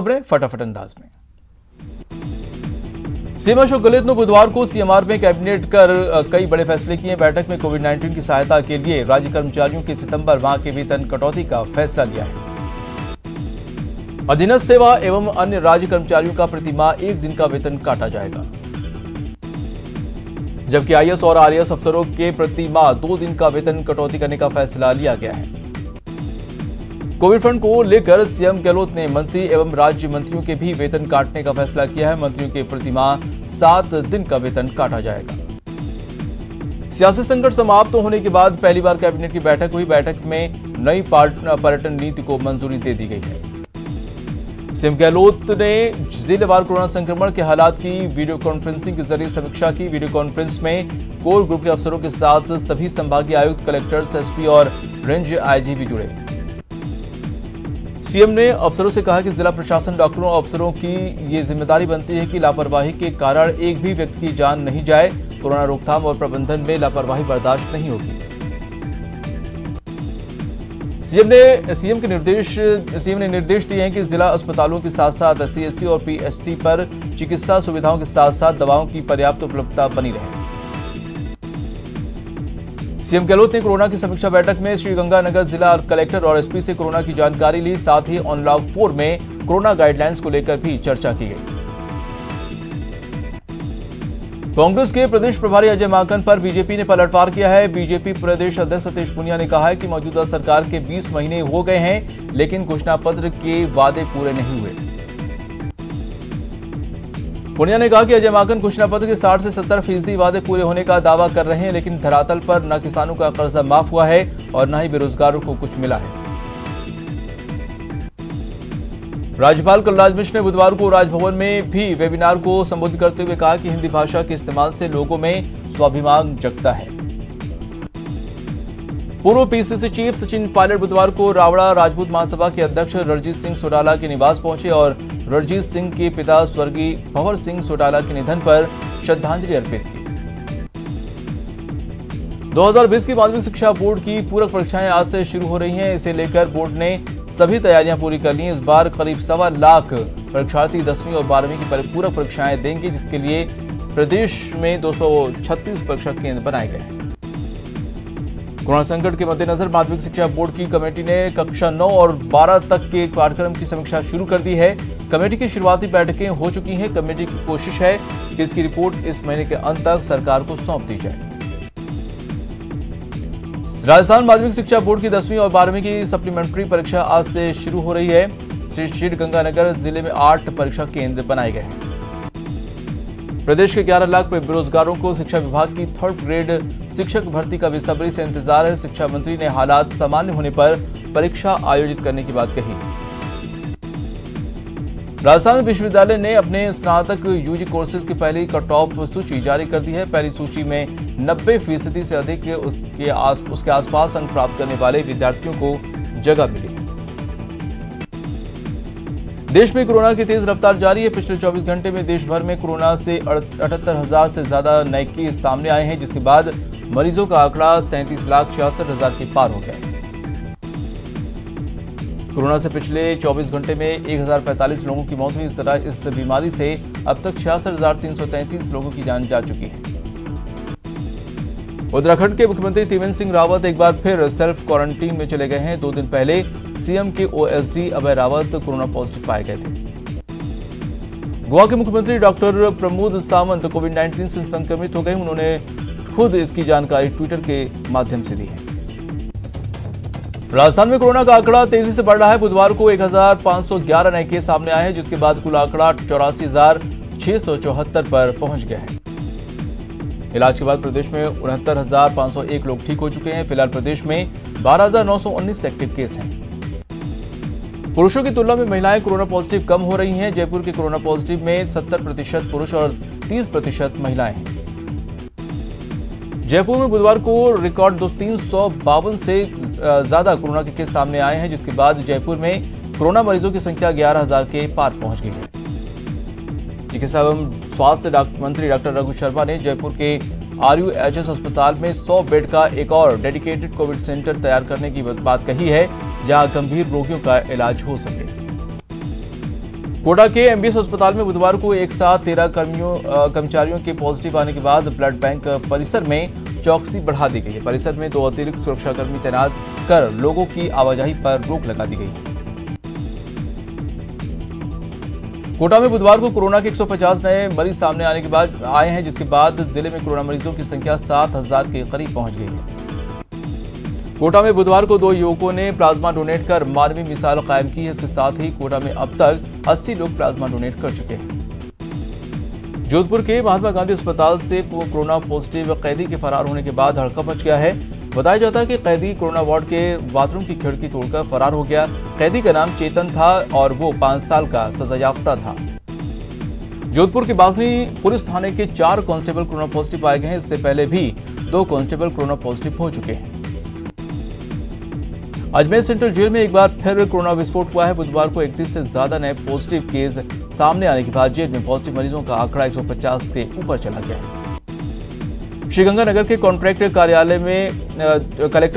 खबरें फटाफट अंदाज में। सीएम अशोक गहलोत ने बुधवार को सीएमआर में कैबिनेट कर कई बड़े फैसले किए। बैठक में कोविड-19 की सहायता के लिए राज्य कर्मचारियों के सितंबर माह के वेतन कटौती का फैसला लिया है। अधीनस्थ सेवा एवं अन्य राज्य कर्मचारियों का प्रतिमाह 1 दिन का वेतन काटा जाएगा, जबकि आईएएस और आरएएस अफसरों के प्रतिमाह 2 दिन का वेतन कटौती करने का फैसला लिया गया है। कोविड फंड को लेकर सीएम गहलोत ने मंत्री एवं राज्य मंत्रियों के भी वेतन काटने का फैसला किया है। मंत्रियों के प्रतिमाह 7 दिन का वेतन काटा जाएगा। सियासी संकट समाप्त होने के बाद पहली बार कैबिनेट की बैठक हुई। बैठक में नई पर्यटन नीति को मंजूरी दे दी गई है। सीएम गहलोत ने जिलेवार कोरोना संक्रमण के हालात की वीडियो कॉन्फ्रेंसिंग के जरिए समीक्षा की। वीडियो कॉन्फ्रेंस में कोर ग्रुप के अफसरों के साथ सभी संभागीय आयुक्त, कलेक्टर्स, एसपी और रेंज आईजी भी जुड़े। सीएम ने अफसरों से कहा कि जिला प्रशासन, डॉक्टरों और अफसरों की ये जिम्मेदारी बनती है कि लापरवाही के कारण एक भी व्यक्ति की जान नहीं जाए। कोरोना रोकथाम और प्रबंधन में लापरवाही बर्दाश्त नहीं होगी। सीएम ने निर्देश दिए हैं कि जिला अस्पतालों के साथ साथ सीएचसी और पीएचसी पर चिकित्सा सुविधाओं के साथ साथ दवाओं की पर्याप्त उपलब्धता बनी रहे। सीएम गहलोत ने कोरोना की समीक्षा बैठक में श्रीगंगानगर जिला कलेक्टर और एसपी से कोरोना की जानकारी ली। साथ ही अनलॉक 4 में कोरोना गाइडलाइंस को लेकर भी चर्चा की गई। कांग्रेस के प्रदेश प्रभारी अजय माकन पर बीजेपी ने पलटवार किया है। बीजेपी प्रदेश अध्यक्ष सतीश पूनिया ने कहा है कि मौजूदा सरकार के 20 महीने हो गए हैं, लेकिन घोषणा पत्र के वादे पूरे नहीं हुए। पूनिया ने कहा कि अजय माकन घोषणा पत्र के 60 से 70% वादे पूरे होने का दावा कर रहे हैं, लेकिन धरातल पर न किसानों का कर्जा माफ हुआ है और न ही बेरोजगारों को कुछ मिला है। राज्यपाल कलराज मिश्र ने बुधवार को राजभवन में भी वेबिनार को संबोधित करते हुए कहा कि हिंदी भाषा के इस्तेमाल से लोगों में स्वाभिमान जगता है। पूर्व पीसीसी चीफ सचिन पायलट बुधवार को रावड़ा राजपूत महासभा के अध्यक्ष रणजीत सिंह सोडाला के निवास पहुंचे और रणजीत सिंह के पिता स्वर्गीय भंवर सिंह सोडाला के निधन पर श्रद्धांजलि अर्पित की। 2020 की माध्यमिक शिक्षा बोर्ड की पूरक परीक्षाएं आज से शुरू हो रही हैं। इसे लेकर बोर्ड ने सभी तैयारियां पूरी कर ली हैं। इस बार करीब 1.25 लाख परीक्षार्थी 10वीं और 12वीं की पूरक परीक्षाएं देंगे, जिसके लिए प्रदेश में 236 परीक्षा केंद्र बनाए गए हैं। कोरोना संकट के मद्देनजर माध्यमिक शिक्षा बोर्ड की कमेटी ने कक्षा 9 और 12 तक के कार्यक्रम की समीक्षा शुरू कर दी है। कमेटी की शुरुआती बैठकें हो चुकी हैं। कमेटी की कोशिश है कि इसकी रिपोर्ट इस महीने के अंत तक सरकार को सौंप दी जाए। राजस्थान माध्यमिक शिक्षा बोर्ड की 10वीं और 12वीं की सप्लीमेंट्री परीक्षा आज से शुरू हो रही है। श्रीगंगानगर जिले में 8 परीक्षा केंद्र बनाए गए हैं। प्रदेश के 11 लाख बेरोजगारों को शिक्षा विभाग की 3rd ग्रेड शिक्षक भर्ती का बेसब्री से इंतजार है। शिक्षा मंत्री ने हालात सामान्य होने पर परीक्षा आयोजित करने की बात कही। राजस्थान विश्वविद्यालय ने अपने स्नातक यूजी कोर्सेज की पहली कट ऑफ सूची जारी कर दी है। पहली सूची में 90% से अधिक उसके आसपास अंक प्राप्त करने वाले विद्यार्थियों को जगह मिली। देश में कोरोना की तेज रफ्तार जारी है। पिछले 24 घंटे में देश भर में कोरोना से 78,000 से ज्यादा नए केस सामने आए हैं, जिसके बाद मरीजों का आंकड़ा 37,66,000 के पार हो गया। कोरोना से पिछले 24 घंटे में 1,045 लोगों की मौत हुई। इस तरह इस बीमारी से अब तक 66,333 लोगों की जान जा चुकी है। उत्तराखंड के मुख्यमंत्री त्रिवेंद्र सिंह रावत एक बार फिर सेल्फ क्वारंटीन में चले गए हैं। 2 दिन पहले सीएम के ओएसडी अभय रावत कोरोना पॉजिटिव पाए गए थे। गोवा के मुख्यमंत्री डॉक्टर प्रमोद सावंत कोविड-19 से संक्रमित हो गए। उन्होंने खुद इसकी जानकारी ट्विटर के माध्यम से दी है। राजस्थान में कोरोना का आंकड़ा तेजी से बढ़ रहा है। बुधवार को 1,511 नए केस सामने आए हैं, जिसके बाद कुल आंकड़ा 84,674 पर पहुंच गया है। इलाज के बाद प्रदेश में 69,501 लोग ठीक हो चुके हैं। फिलहाल प्रदेश में 12,919 एक्टिव केस हैं। पुरुषों की तुलना में महिलाएं कोरोना पॉजिटिव कम हो रही हैं। जयपुर के कोरोना पॉजिटिव में 70% पुरुष और 30% महिलाएं हैं। जयपुर में बुधवार को रिकॉर्ड 352 से ज्यादा कोरोना के केस सामने आए हैं, जिसके बाद जयपुर में कोरोना मरीजों की संख्या 11,000 के पार पहुंच गई है। चिकित्सा एवं स्वास्थ्य मंत्री डॉक्टर रघु शर्मा ने जयपुर के आरयूएचएस अस्पताल में 100 बेड का एक और डेडिकेटेड कोविड सेंटर तैयार करने की बात कही है, जहां गंभीर रोगियों का इलाज हो सके। कोटा के एमबीएस अस्पताल में बुधवार को एक साथ 13 कर्मचारियों के पॉजिटिव आने के बाद ब्लड बैंक परिसर में चौकसी बढ़ा दी गई है। परिसर में 2 अतिरिक्त सुरक्षाकर्मी तैनात कर लोगों की आवाजाही पर रोक लगा दी गई है। कोटा में बुधवार को कोरोना के 150 नए मरीज सामने आने के बाद आए हैं, जिसके बाद जिले में कोरोना मरीजों की संख्या 7000 के करीब पहुंच गई है। कोटा में बुधवार को 2 युवकों ने प्लाज्मा डोनेट कर मानवीय मिसाल कायम की है। इसके साथ ही कोटा में अब तक 80 लोग प्लाज्मा डोनेट कर चुके हैं। जोधपुर के महात्मा गांधी अस्पताल से कोरोना पॉजिटिव कैदी के फरार होने के बाद हड़कंप मच गया है। बताया जाता है कि कैदी कोरोना वार्ड के बाथरूम की खिड़की तोड़कर फरार हो गया। कैदी का नाम चेतन था और वो 5 साल का सजायाफ्ता था। जोधपुर के बासनी पुलिस थाने के 4 कांस्टेबल कोरोना पॉजिटिव पाए गए हैं। इससे पहले भी 2 कांस्टेबल कोरोना पॉजिटिव हो चुके हैं। अजमेर सेंट्रल जेल में एक बार फिर कोरोना विस्फोट हुआ है। बुधवार को 31 से ज्यादा नए पॉजिटिव केस सामने आने के बाद जेल में पॉजिटिव मरीजों का आंकड़ा 150 के ऊपर चला गया है। श्रीगंगानगर के कलेक्टर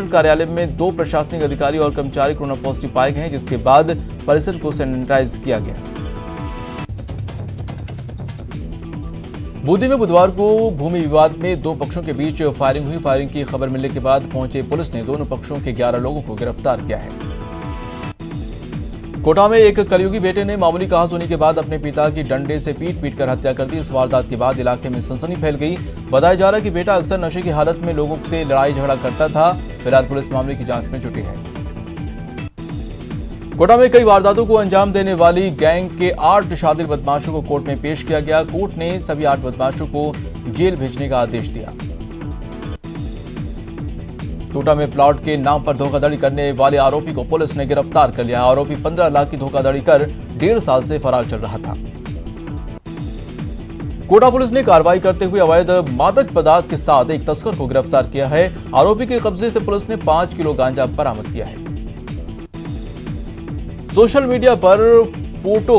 कार्यालय में 2 प्रशासनिक अधिकारी और कर्मचारी कोरोना पॉजिटिव पाए गए हैं, जिसके बाद परिसर को सैनिटाइज किया गया। बूंदी में बुधवार को भूमि विवाद में 2 पक्षों के बीच फायरिंग हुई। फायरिंग की खबर मिलने के बाद पहुंचे पुलिस ने दोनों पक्षों के 11 लोगों को गिरफ्तार किया है। कोटा में एक कलयुगी बेटे ने मामूली कहासुनी के बाद अपने पिता की डंडे से पीट कर हत्या कर दी। इस वारदात के बाद इलाके में सनसनी फैल गई। बताया जा रहा है कि बेटा अक्सर नशे की हालत में लोगों से लड़ाई झगड़ा करता था। फिलहाल पुलिस मामले की जांच में जुटी है। कोटा में कई वारदातों को अंजाम देने वाली गैंग के 8 शातिर बदमाशों को कोर्ट में पेश किया गया। कोर्ट ने सभी 8 बदमाशों को जेल भेजने का आदेश दिया। कोटा में प्लॉट के नाम पर धोखाधड़ी करने वाले आरोपी को पुलिस ने गिरफ्तार कर लिया। आरोपी 15 लाख की धोखाधड़ी कर 1.5 साल से फरार चल रहा था। कोटा पुलिस ने कार्रवाई करते हुए अवैध मादक पदार्थ के साथ एक तस्कर को गिरफ्तार किया है। आरोपी के कब्जे से पुलिस ने 5 किलो गांजा बरामद किया है। सोशल मीडिया पर फोटो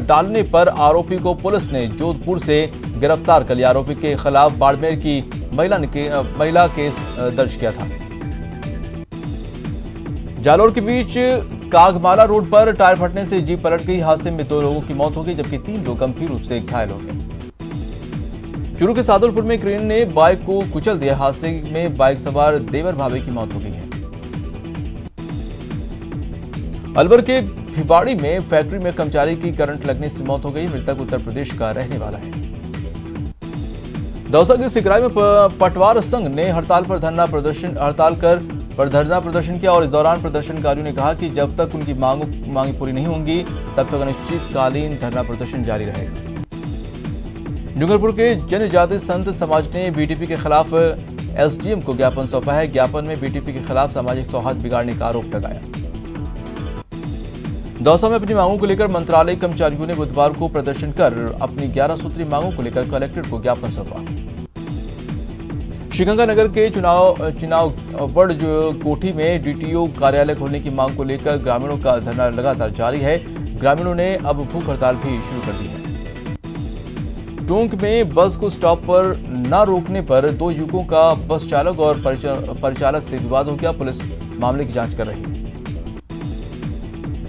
डालने पर आरोपी को पुलिस ने जोधपुर से गिरफ्तार कर लिया। आरोपी के खिलाफ बाड़मेर की महिला केस दर्ज किया था। जालोर के बीच कागमाला रोड पर टायर फटने से जीप पलट गई। हादसे में 2 लोगों की मौत हो गई, जबकि 3 लोग गंभीर रूप से घायल हो गए। चूरू के सादुलपुर में क्रेन ने बाइक को कुचल दिया। हादसे में बाइक सवार देवर भाभी की मौत हो गई है। अलवर के भिवाड़ी में फैक्ट्री में कर्मचारी की करंट लगने से मौत हो गई। मृतक उत्तर प्रदेश का रहने वाला है। दौसा के सिकराई में पटवार संघ ने हड़ताल पर धरना प्रदर्शन किया और इस दौरान प्रदर्शनकारियों ने कहा कि जब तक उनकी मांगे पूरी नहीं होंगी तब तक अनिश्चितकालीन धरना प्रदर्शन जारी रहेगा। डूंगरपुर के जनजातीय संत समाज ने बीटीपी के खिलाफ एसडीएम को ज्ञापन सौंपा है। ज्ञापन में बीटीपी के खिलाफ सामाजिक सौहार्द बिगाड़ने का आरोप लगाया। दौसा में अपनी मांगों को लेकर मंत्रालय कर्मचारियों ने बुधवार को प्रदर्शन कर अपनी 11 सूत्री मांगों को लेकर कलेक्टर को ज्ञापन सौंपा। श्रीगंगानगर के चुनावगढ़ कोठी में डीटीओ कार्यालय खोलने की मांग को लेकर ग्रामीणों का धरना लगातार जारी है। ग्रामीणों ने अब भूख हड़ताल भी शुरू कर दी है। टोंक में बस को स्टॉप पर न रोकने पर 2 युवकों का बस चालक और परिचालक से विवाद हो गया। पुलिस मामले की जांच कर रही है।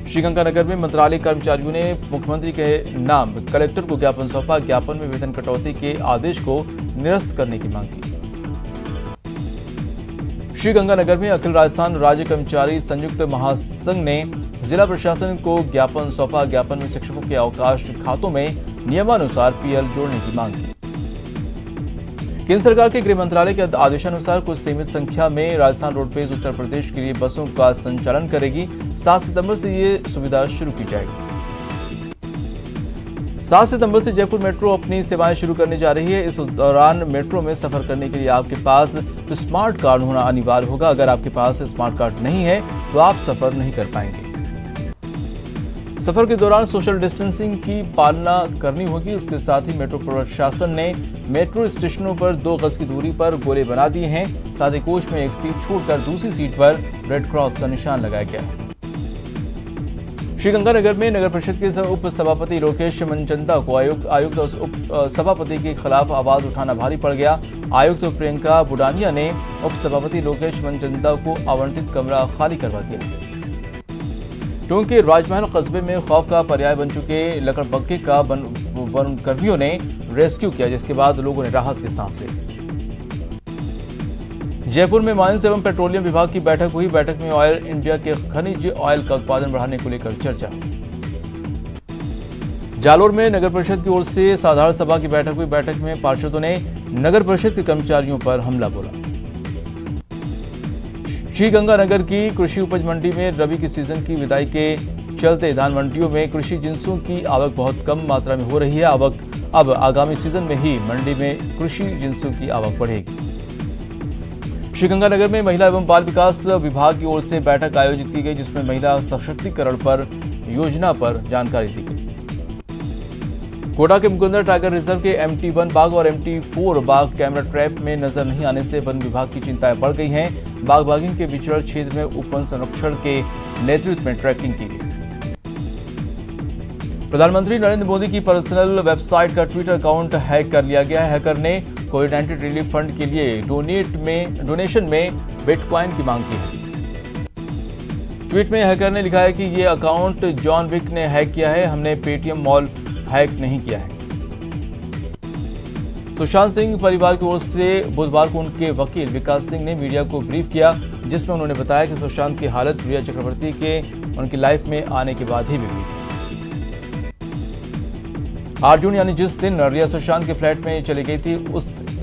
श्रीगंगानगर में मंत्रालय कर्मचारियों ने मुख्यमंत्री के नाम कलेक्टर को ज्ञापन सौंपा। ज्ञापन में वेतन कटौती के आदेश को निरस्त करने की मांग की। श्रीगंगानगर में अखिल राजस्थान राज्य कर्मचारी संयुक्त महासंघ ने जिला प्रशासन को ज्ञापन सौंपा। ज्ञापन में शिक्षकों के अवकाश खातों में नियमानुसार पीएल जोड़ने की मांग की। केंद्र सरकार के गृह मंत्रालय के आदेशानुसार कुछ सीमित संख्या में राजस्थान रोडवेज उत्तर प्रदेश के लिए बसों का संचालन करेगी। 7 सितंबर से ये सुविधा शुरू की जाएगी। 7 सितंबर से जयपुर मेट्रो अपनी सेवाएं शुरू करने जा रही है। इस दौरान मेट्रो में सफर करने के लिए आपके पास स्मार्ट कार्ड होना अनिवार्य होगा। अगर आपके पास स्मार्ट कार्ड नहीं है तो आप सफर नहीं कर पाएंगे। सफर के दौरान सोशल डिस्टेंसिंग की पालना करनी होगी। इसके साथ ही मेट्रो प्रशासन ने मेट्रो स्टेशनों पर 2 गज की दूरी पर गोले बना दिए हैं। साथ ही कोच में एक सीट छोड़कर दूसरी सीट पर रेड क्रॉस का निशान लगाया गया है। श्रीगंगानगर में नगर परिषद के उप सभापति लोकेश मनचंदा को आयुक्त उप सभापति के खिलाफ आवाज उठाना भारी पड़ गया। आयुक्त प्रियंका बुडानिया ने उप सभापति लोकेश मनचंदा को आवंटित कमरा खाली करवा दिया। टोंक के राजमहल कस्बे में खौफ का पर्याय बन चुके लकड़बग्घे का वन कर्मियों ने रेस्क्यू किया, जिसके बाद लोगों ने राहत की सांस ली। जयपुर में माइंस एवं पेट्रोलियम विभाग की बैठक हुई। बैठक में ऑयल इंडिया के खनिज ऑयल का उत्पादन बढ़ाने को लेकर चर्चा। जालोर में नगर परिषद की ओर से साधारण सभा की बैठक हुई। बैठक में पार्षदों ने नगर परिषद के कर्मचारियों पर हमला बोला। श्रीगंगानगर की कृषि उपज मंडी में रबी की सीजन की विदाई के चलते धान मंडियों में कृषि जिंसों की आवक बहुत कम मात्रा में हो रही है। आवक अब आगामी सीजन में ही मंडी में कृषि जिंसों की आवक बढ़ेगी। श्रीगंगानगर में महिला एवं बाल विकास विभाग की ओर से बैठक आयोजित की गई, जिसमें महिला सशक्तिकरण पर योजना पर जानकारी दी गई। कोटा के मुकुंदर टाइगर रिजर्व के MT1 बाघ और MT4 बाघ कैमरा ट्रैप में नजर नहीं आने से वन विभाग की चिंताएं बढ़ गई हैं। बाघ बाघिन के विचरण क्षेत्र में उप वन संरक्षण के नेतृत्व में ट्रैकिंग की गई। प्रधानमंत्री नरेंद्र मोदी की पर्सनल वेबसाइट का ट्विटर अकाउंट हैक कर लिया गया है। हैकर ने कोविड-19 रिलीफ फंड के लिए डोनेशन में बिटकॉइन की मांग की है। ट्वीट में हैकर ने लिखा है कि ये अकाउंट जॉन विक ने हैक किया है, हमने पेटीएम मॉल हैक नहीं किया है। सुशांत सिंह परिवार की ओर से बुधवार को उनके वकील विकास सिंह ने मीडिया को ब्रीफ किया, जिसमें उन्होंने बताया कि सुशांत की हालत रिया चक्रवर्ती के उनकी लाइफ में आने के बाद ही बिगड़ी थी। 8 जून यानी जिस दिन रिया सुशांत के फ्लैट में चली गई थी,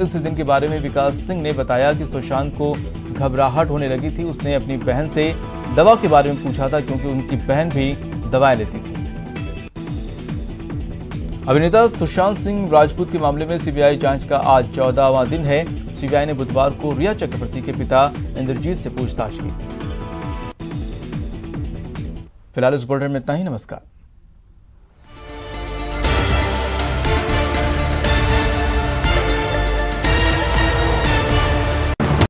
इस दिन के बारे में विकास सिंह ने बताया कि सुशांत को घबराहट होने लगी थी। उसने अपनी बहन से दवा के बारे में पूछा था, क्योंकि उनकी बहन भी दवाएं लेती थी। अभिनेता सुशांत सिंह राजपूत के मामले में सीबीआई जांच का आज 14वां दिन है। सीबीआई ने बुधवार को रिया चक्रवर्ती के पिता इंद्रजीत से पूछताछ की। फिलहाल इस बुलेटिन में इतना ही। नमस्कार।